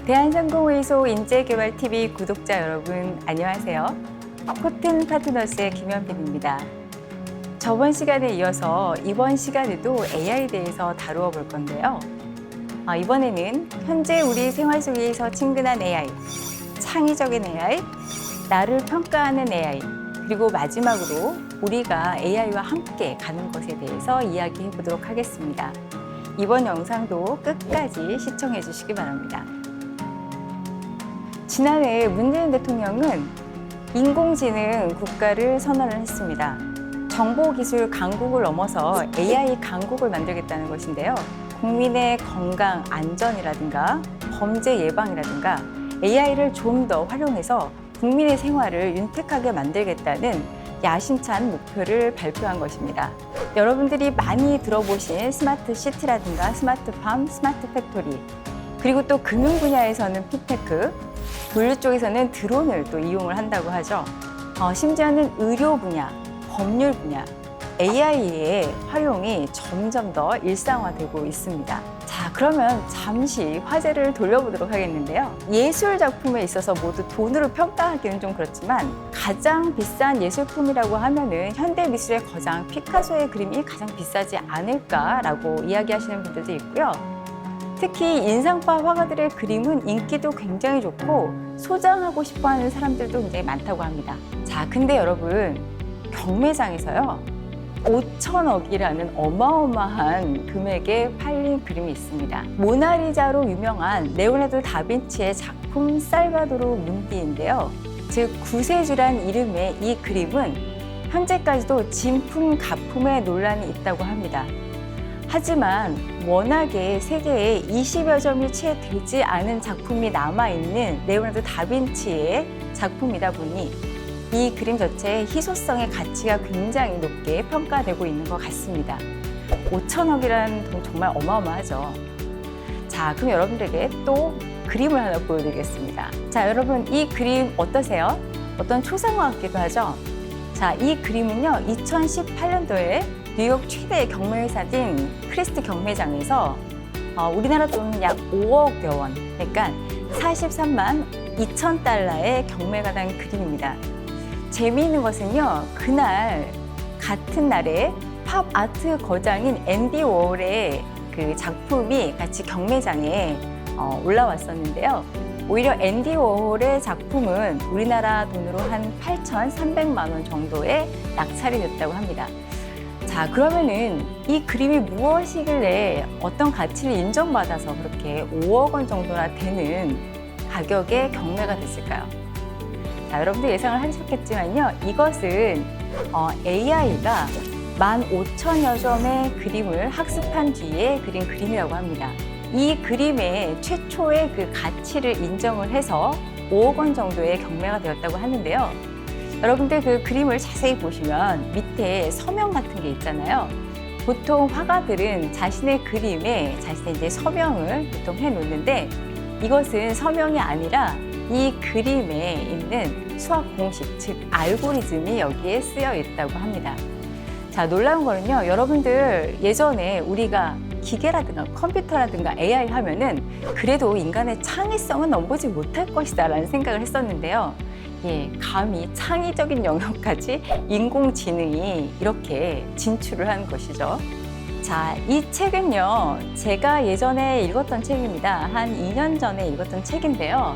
대한상공회의소 인재개발TV 구독자 여러분 안녕하세요. 코튼 파트너스의 김현빈입니다. 저번 시간에 이어서 이번 시간에도 AI에 대해서 다루어 볼 건데요. 이번에는 현재 우리 생활 속에서 친근한 AI, 창의적인 AI, 나를 평가하는 AI, 그리고 마지막으로 우리가 AI와 함께 가는 것에 대해서 이야기해 보도록 하겠습니다. 이번 영상도 끝까지 시청해 주시기 바랍니다. 지난해 문재인 대통령은 인공지능 국가를 선언을 했습니다. 정보기술 강국을 넘어서 AI 강국을 만들겠다는 것인데요. 국민의 건강, 안전이라든가 범죄 예방이라든가 AI를 좀 더 활용해서 국민의 생활을 윤택하게 만들겠다는 야심찬 목표를 발표한 것입니다. 여러분들이 많이 들어보신 스마트 시티라든가 스마트팜, 스마트 팩토리, 그리고 또 금융 분야에서는 핀테크, 물류 쪽에서는 드론을 또 이용을 한다고 하죠. 심지어는 의료 분야, 법률 분야, AI의 활용이 점점 더 일상화되고 있습니다. 자, 그러면 잠시 화제를 돌려보도록 하겠는데요. 예술 작품에 있어서 모두 돈으로 평가하기는 좀 그렇지만 가장 비싼 예술품이라고 하면은 현대미술의 거장 피카소의 그림이 가장 비싸지 않을까라고 이야기하시는 분들도 있고요. 특히 인상파 화가들의 그림은 인기도 굉장히 좋고 소장하고 싶어하는 사람들도 굉장히 많다고 합니다. 자, 근데 여러분 경매장에서요 5천억이라는 어마어마한 금액에 팔린 그림이 있습니다. 모나리자로 유명한 레오나르도 다빈치의 작품 살바도르 문디인데요. 즉 구세주란 이름의 이 그림은 현재까지도 진품 가품의 논란이 있다고 합니다. 하지만 워낙에 세계에 20여 점이 채 되지 않은 작품이 남아있는 레오나르도 다빈치의 작품이다 보니 이 그림 자체의 희소성의 가치가 굉장히 높게 평가되고 있는 것 같습니다. 5천억이라는 돈 정말 어마어마하죠. 자, 그럼 여러분들에게 또 그림을 하나 보여드리겠습니다. 자, 여러분 이 그림 어떠세요? 어떤 초상화 같기도 하죠? 자, 이 그림은요 2018년도에 뉴욕 최대 경매회사인 크리스트 경매장에서 우리나라 돈 약 5억여 원, 그러니까 43만 2천 달러의 경매가 난 그림입니다. 재미있는 것은요, 그날 같은 날에 팝 아트 거장인 앤디 워홀의 그 작품이 같이 경매장에 올라왔었는데요. 오히려 앤디 워홀의 작품은 우리나라 돈으로 한 8,300만 원 정도에 낙찰이 됐다고 합니다. 자, 그러면은 이 그림이 무엇이길래 어떤 가치를 인정받아서 그렇게 5억 원 정도나 되는 가격에 경매가 됐을까요? 자, 여러분들 예상을 하셨겠지만요. 이것은 AI가 15,000여 점의 그림을 학습한 뒤에 그린 그림이라고 합니다. 이 그림의 최초의 그 가치를 인정을 해서 5억 원 정도의 경매가 되었다고 하는데요. 여러분들 그 그림을 자세히 보시면 밑에 서명 같은 게 있잖아요. 보통 화가들은 자신의 그림에 자신의 이제 서명을 보통 해놓는데 이것은 서명이 아니라 이 그림에 있는 수학 공식, 즉 알고리즘이 여기에 쓰여 있다고 합니다. 자, 놀라운 거는요, 여러분들 예전에 우리가 기계라든가 컴퓨터라든가 AI 하면은 그래도 인간의 창의성은 넘보지 못할 것이다 라는 생각을 했었는데요. 예, 감히 창의적인 영역까지 인공지능이 이렇게 진출을 한 것이죠. 자, 이 책은요, 제가 예전에 읽었던 책입니다. 한 2년 전에 읽었던 책인데요.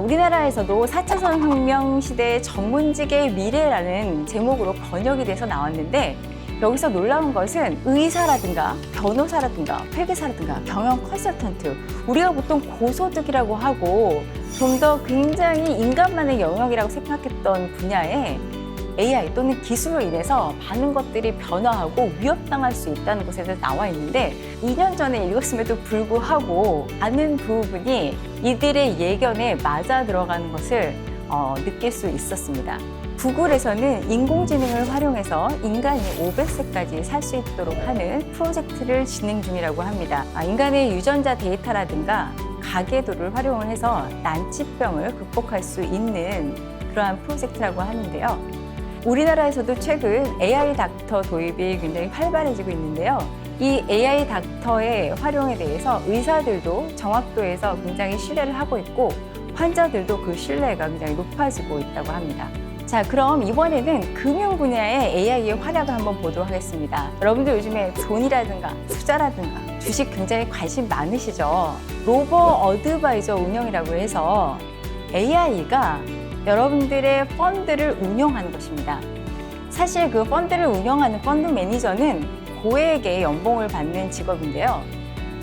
우리나라에서도 4차 산업혁명 시대의 전문직의 미래라는 제목으로 번역이 돼서 나왔는데 여기서 놀라운 것은 의사라든가 변호사라든가 회계사라든가 경영 컨설턴트, 우리가 보통 고소득이라고 하고 좀 더 굉장히 인간만의 영역이라고 생각했던 분야에 AI 또는 기술로 인해서 많은 것들이 변화하고 위협당할 수 있다는 것에 대해서 나와 있는데 2년 전에 읽었음에도 불구하고 많은 부분이 이들의 예견에 맞아 들어가는 것을 느낄 수 있었습니다. 구글에서는 인공지능을 활용해서 인간이 500세까지 살 수 있도록 하는 프로젝트를 진행 중이라고 합니다. 인간의 유전자 데이터라든가 가계도를 활용을 해서 난치병을 극복할 수 있는 그러한 프로젝트라고 하는데요. 우리나라에서도 최근 AI 닥터 도입이 굉장히 활발해지고 있는데요. 이 AI 닥터의 활용에 대해서 의사들도 정확도에서 굉장히 신뢰를 하고 있고 환자들도 그 신뢰가 굉장히 높아지고 있다고 합니다. 자, 그럼 이번에는 금융 분야의 AI의 활약을 한번 보도록 하겠습니다. 여러분들 요즘에 돈이라든가 투자라든가 주식 굉장히 관심 많으시죠? 로보 어드바이저 운영이라고 해서 AI가 여러분들의 펀드를 운영하는 것입니다. 사실 그 펀드를 운영하는 펀드 매니저는 고액의 연봉을 받는 직업인데요.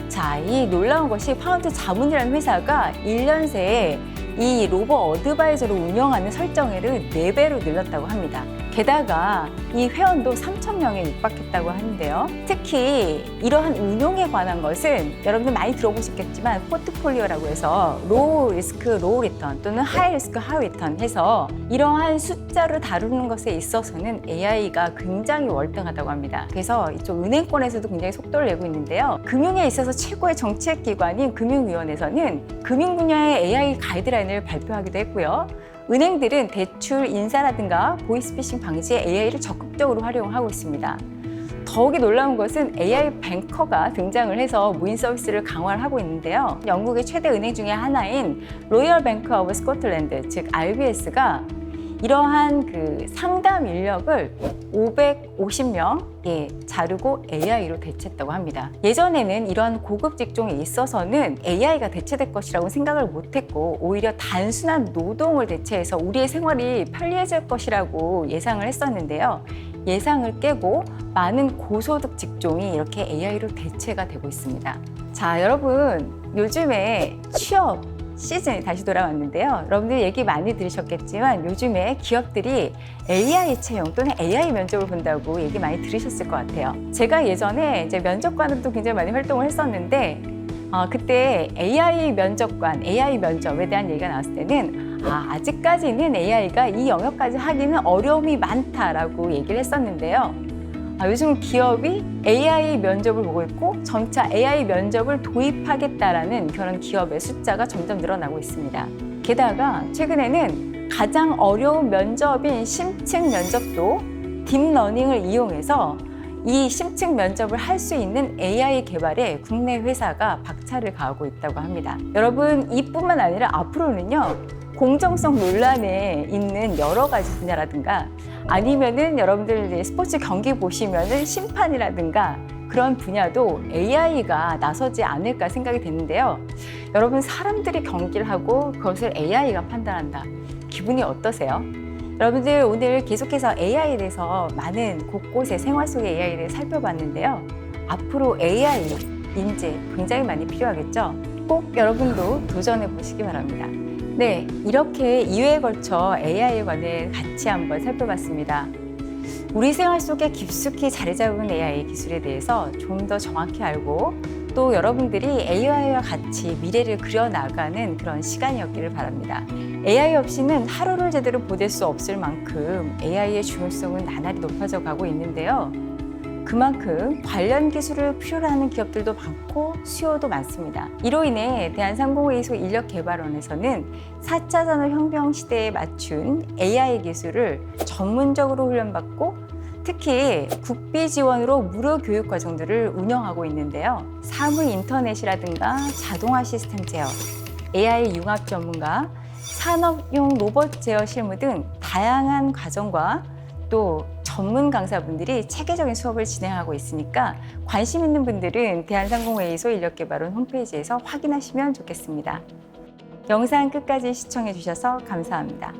자, 이 놀라운 것이 파운드 자문이라는 회사가 1년 새에 이 로보 어드바이저를 운영하는 설정회를 4배로 늘렸다고 합니다. 게다가 이 회원도 3,000명에 육박했다고 하는데요. 특히 이러한 운용에 관한 것은 여러분들 많이 들어보셨겠지만 포트폴리오라고 해서 로우 리스크 로우 리턴 또는 하이 리스크 하이 리턴 해서 이러한 숫자를 다루는 것에 있어서는 AI가 굉장히 월등하다고 합니다. 그래서 이쪽 은행권에서도 굉장히 속도를 내고 있는데요. 금융에 있어서 최고의 정책 기관인 금융위원회에서는 금융 분야의 AI 가이드라인을 발표하기도 했고요. 은행들은 대출 인사라든가 보이스피싱 방지에 AI를 적극적으로 활용하고 있습니다. 더욱이 놀라운 것은 AI 뱅커가 등장을 해서 무인 서비스를 강화를 하고 있는데요. 영국의 최대 은행 중에 하나인 로열 뱅크 오브 스코틀랜드, 즉 RBS가 이러한 그 상담 인력을 550명 자르고 AI로 대체했다고 합니다. 예전에는 이런 고급 직종에 있어서는 AI가 대체될 것이라고 생각을 못했고 오히려 단순한 노동을 대체해서 우리의 생활이 편리해질 것이라고 예상을 했었는데요. 예상을 깨고 많은 고소득 직종이 이렇게 AI로 대체가 되고 있습니다. 자, 여러분 요즘에 취업 시즌이 다시 돌아왔는데요. 여러분들 얘기 많이 들으셨겠지만 요즘에 기업들이 AI 채용 또는 AI 면접을 본다고 얘기 많이 들으셨을 것 같아요. 제가 예전에 이제 면접관으로도 굉장히 많이 활동을 했었는데 그때 AI 면접관, AI 면접에 대한 얘기가 나왔을 때는 아직까지는 AI가 이 영역까지 하기는 어려움이 많다라고 얘기를 했었는데요. 요즘 기업이 AI 면접을 보고 있고 점차 AI 면접을 도입하겠다라는 그런 기업의 숫자가 점점 늘어나고 있습니다. 게다가 최근에는 가장 어려운 면접인 심층 면접도 딥러닝을 이용해서 이 심층 면접을 할 수 있는 AI 개발에 국내 회사가 박차를 가하고 있다고 합니다. 여러분, 이뿐만 아니라 앞으로는요, 공정성 논란에 있는 여러 가지 분야라든가 아니면은 여러분들 스포츠 경기 보시면은 심판이라든가 그런 분야도 AI가 나서지 않을까 생각이 되는데요. 여러분, 사람들이 경기를 하고 그것을 AI가 판단한다. 기분이 어떠세요? 여러분들 오늘 계속해서 AI에 대해서 많은 곳곳의 생활 속의 AI를 살펴봤는데요. 앞으로 AI 인재 굉장히 많이 필요하겠죠? 꼭 여러분도 도전해 보시기 바랍니다. 네, 이렇게 2회에 걸쳐 AI에 관해 같이 한번 살펴봤습니다. 우리 생활 속에 깊숙이 자리 잡은 AI 기술에 대해서 좀 더 정확히 알고 또 여러분들이 AI와 같이 미래를 그려나가는 그런 시간이었기를 바랍니다. AI 없이는 하루를 제대로 보낼 수 없을 만큼 AI의 중요성은 나날이 높아져 가고 있는데요. 그만큼 관련 기술을 필요로 하는 기업들도 많고 수요도 많습니다. 이로 인해 대한상공회의소 인력개발원에서는 4차 산업혁명 시대에 맞춘 AI 기술을 전문적으로 훈련받고 특히 국비 지원으로 무료 교육 과정들을 운영하고 있는데요. 사무 인터넷이라든가 자동화 시스템 제어, AI 융합 전문가, 산업용 로봇 제어 실무 등 다양한 과정과 또 전문 강사분들이 체계적인 수업을 진행하고 있으니까 관심 있는 분들은 대한상공회의소 인력개발원 홈페이지에서 확인하시면 좋겠습니다. 영상 끝까지 시청해 주셔서 감사합니다.